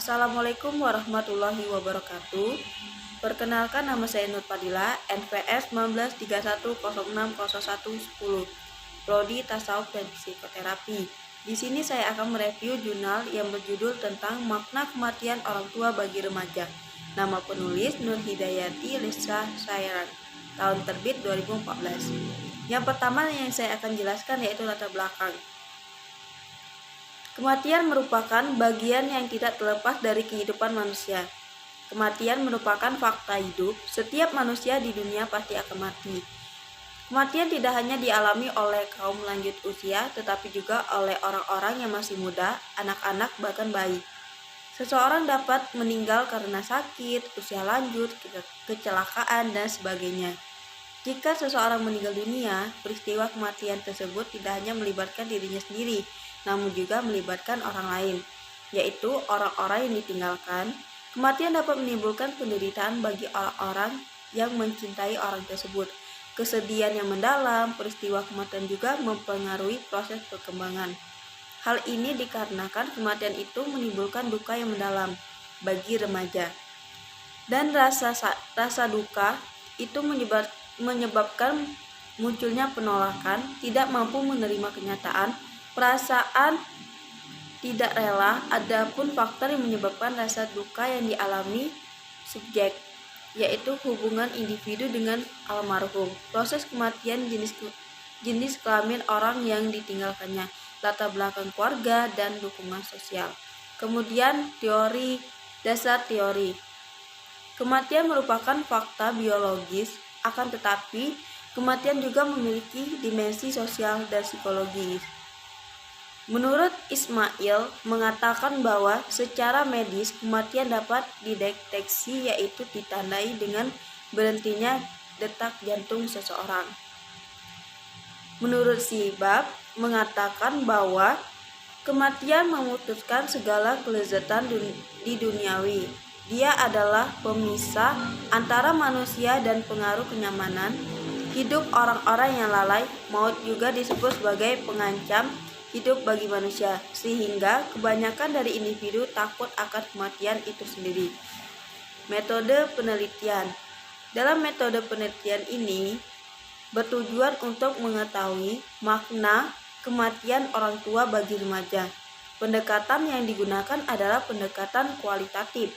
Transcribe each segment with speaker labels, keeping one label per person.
Speaker 1: Assalamualaikum warahmatullahi wabarakatuh. Perkenalkan, nama saya Nur Fadila, NPS 1931060110, Prodi Tasawuf dan Psikoterapi. Di sini saya akan mereview jurnal yang berjudul tentang makna kematian orang tua bagi remaja. Nama penulis Nur Hidayati Lisa Sairan. Tahun terbit 2014. Yang pertama yang saya akan jelaskan yaitu latar belakang. Kematian merupakan bagian yang tidak terlepas dari kehidupan manusia. Kematian merupakan fakta hidup. Setiap manusia di dunia pasti akan mati. Kematian tidak hanya dialami oleh kaum lanjut usia, tetapi juga oleh orang-orang yang masih muda, anak-anak, bahkan bayi. Seseorang dapat meninggal karena sakit, usia lanjut, kecelakaan, dan sebagainya. Jika seseorang meninggal dunia, peristiwa kematian tersebut tidak hanya melibatkan dirinya sendiri, namun juga melibatkan orang lain, yaitu orang-orang yang ditinggalkan. Kematian dapat menimbulkan penderitaan bagi orang-orang yang mencintai orang tersebut. Kesedihan yang mendalam, peristiwa kematian juga mempengaruhi proses perkembangan. Hal ini dikarenakan kematian itu menimbulkan duka yang mendalam bagi remaja. Dan rasa duka itu menyebabkan munculnya penolakan, tidak mampu menerima kenyataan, perasaan tidak rela. Adapun faktor yang menyebabkan rasa duka yang dialami subjek, yaitu hubungan individu dengan almarhum, proses kematian, jenis kelamin orang yang ditinggalkannya, latar belakang keluarga, dan dukungan sosial. Kemudian dasar teori. Kematian merupakan fakta biologis, akan tetapi kematian juga memiliki dimensi sosial dan psikologis. Menurut Ismail mengatakan bahwa secara medis kematian dapat dideteksi, yaitu ditandai dengan berhentinya detak jantung seseorang. Menurut Sibab mengatakan bahwa kematian memutuskan segala kelezatan di duniawi. Dia adalah pemisah antara manusia dan pengaruh kenyamanan hidup orang-orang yang lalai. Maut juga disebut sebagai pengancam hidup bagi manusia, sehingga kebanyakan dari individu takut akan kematian itu sendiri. Metode penelitian. Dalam metode penelitian ini bertujuan untuk mengetahui makna kematian orang tua bagi remaja. Pendekatan yang digunakan adalah pendekatan kualitatif.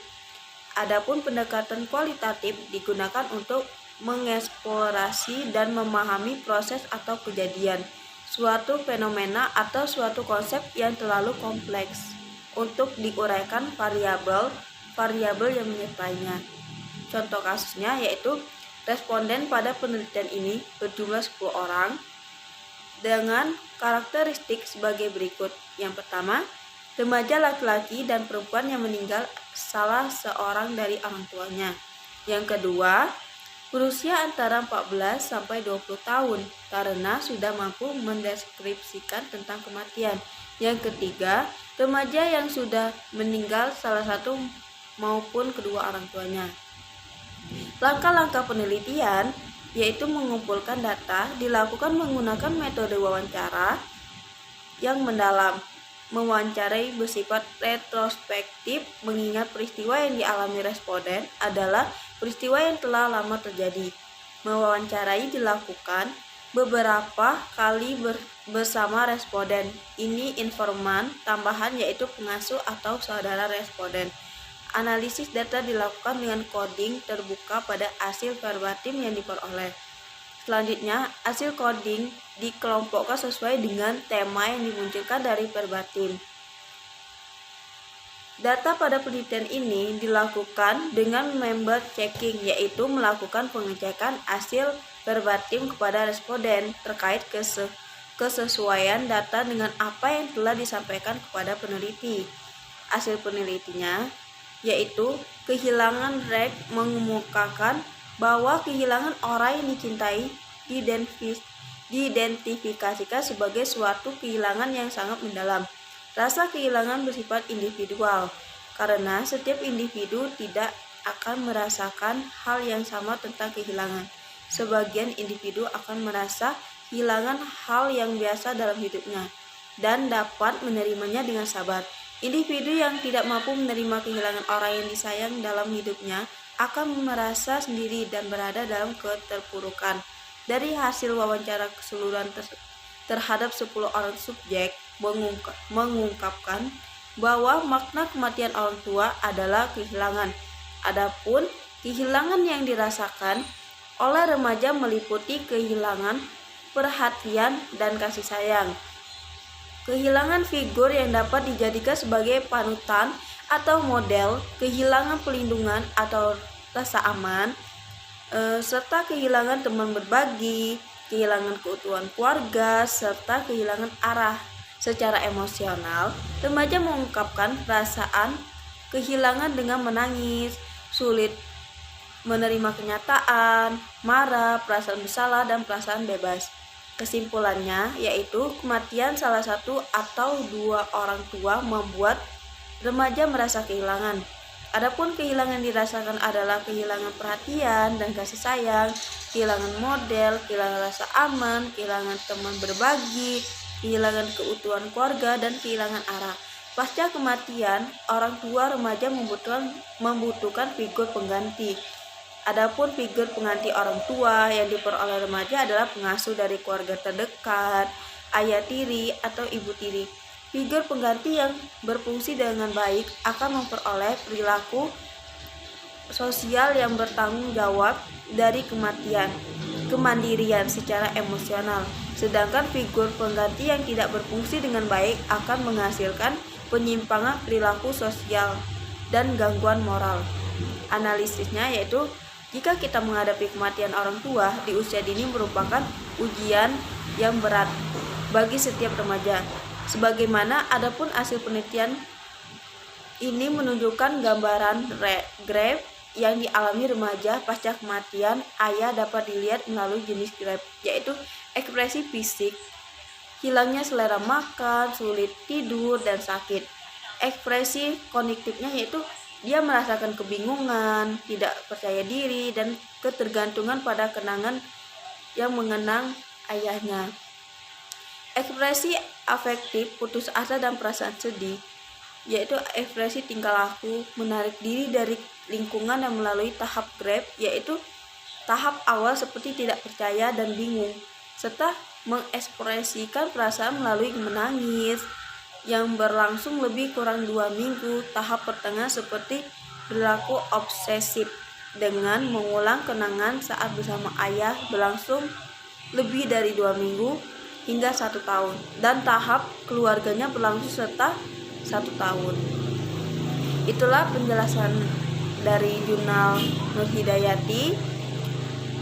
Speaker 1: Adapun pendekatan kualitatif digunakan untuk mengeksplorasi dan memahami proses atau kejadian, suatu fenomena atau suatu konsep yang terlalu kompleks untuk diuraikan variabel yang menyertainya. Contoh kasusnya yaitu responden pada penelitian ini berjumlah 10 orang dengan karakteristik sebagai berikut. Yang pertama, remaja laki-laki dan perempuan yang meninggal salah seorang dari orang tuanya. Yang kedua, berusia antara 14 sampai 20 tahun karena sudah mampu mendeskripsikan tentang kematian. Yang ketiga, remaja yang sudah meninggal salah satu maupun kedua orang tuanya. Langkah-langkah penelitian yaitu mengumpulkan data, dilakukan menggunakan metode wawancara yang mendalam. Mewawancarai bersifat retrospektif, mengingat peristiwa yang dialami responden adalah peristiwa yang telah lama terjadi. Mewawancarai dilakukan beberapa kali bersama responden. Ini informan tambahan yaitu pengasuh atau saudara responden. Analisis data dilakukan dengan coding terbuka pada hasil verbatim yang diperoleh. Selanjutnya, hasil coding dikelompokkan sesuai dengan tema yang dimunculkan dari verbatim. Data pada penelitian ini dilakukan dengan member checking, yaitu melakukan pengecekan hasil verbatim kepada responden terkait kesesuaian data dengan apa yang telah disampaikan kepada peneliti. Hasil penelitinya yaitu kehilangan Reg mengemukakan bahwa kehilangan orang yang dicintai diidentifikasikan sebagai suatu kehilangan yang sangat mendalam. Rasa kehilangan bersifat individual, karena setiap individu tidak akan merasakan hal yang sama tentang kehilangan. Sebagian individu akan merasa kehilangan hal yang biasa dalam hidupnya dan dapat menerimanya dengan sabar. Individu yang tidak mampu menerima kehilangan orang yang disayang dalam hidupnya akan merasa sendiri dan berada dalam keterpurukan. Dari hasil wawancara keseluruhan terhadap 10 orang subjek mengungkapkan bahwa makna kematian orang tua adalah kehilangan. Adapun kehilangan yang dirasakan oleh remaja meliputi kehilangan perhatian dan kasih sayang, kehilangan figur yang dapat dijadikan sebagai panutan atau model, kehilangan pelindungan atau rasa aman, serta kehilangan teman berbagi, kehilangan keutuhan keluarga, serta kehilangan arah. Secara emosional, remaja mengungkapkan perasaan kehilangan dengan menangis, sulit menerima kenyataan, marah, perasaan bersalah, dan perasaan bebas. Kesimpulannya yaitu kematian salah satu atau dua orang tua membuat remaja merasa kehilangan. Adapun kehilangan yang dirasakan adalah kehilangan perhatian dan kasih sayang, kehilangan model, kehilangan rasa aman, kehilangan teman berbagi, kehilangan keutuhan keluarga, dan kehilangan arah. Pasca kematian, orang tua remaja membutuhkan figur pengganti. Adapun figur pengganti orang tua yang diperoleh remaja adalah pengasuh dari keluarga terdekat, ayah tiri, atau ibu tiri. Figur pengganti yang berfungsi dengan baik akan memperoleh perilaku sosial yang bertanggung jawab dari kemandirian secara emosional. Sedangkan figur pengganti yang tidak berfungsi dengan baik akan menghasilkan penyimpangan perilaku sosial dan gangguan moral. Analisisnya yaitu jika kita menghadapi kematian orang tua di usia dini merupakan ujian yang berat bagi setiap remaja. Sebagaimana adapun hasil penelitian ini menunjukkan gambaran grief yang dialami remaja pasca kematian ayah dapat dilihat melalui jenis grief, yaitu ekspresi fisik, hilangnya selera makan, sulit tidur, dan sakit. Ekspresi kognitifnya yaitu dia merasakan kebingungan, tidak percaya diri, dan ketergantungan pada kenangan yang mengenang ayahnya. Ekspresi afektif, putus asa, dan perasaan sedih, yaitu ekspresi tingkah laku, menarik diri dari lingkungan yang melalui tahap grief, yaitu tahap awal seperti tidak percaya dan bingung, serta mengekspresikan perasaan melalui menangis, yang berlangsung lebih kurang 2 minggu. Tahap pertengahan seperti perilaku obsesif dengan mengulang kenangan saat bersama ayah berlangsung lebih dari 2 minggu hingga 1 tahun, dan tahap keluarganya berlangsung serta 1 tahun. Itulah penjelasan dari jurnal Nur Hidayati.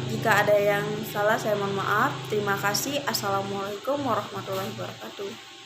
Speaker 1: Jika ada yang salah saya mohon maaf. Terima kasih. Assalamualaikum warahmatullahi wabarakatuh.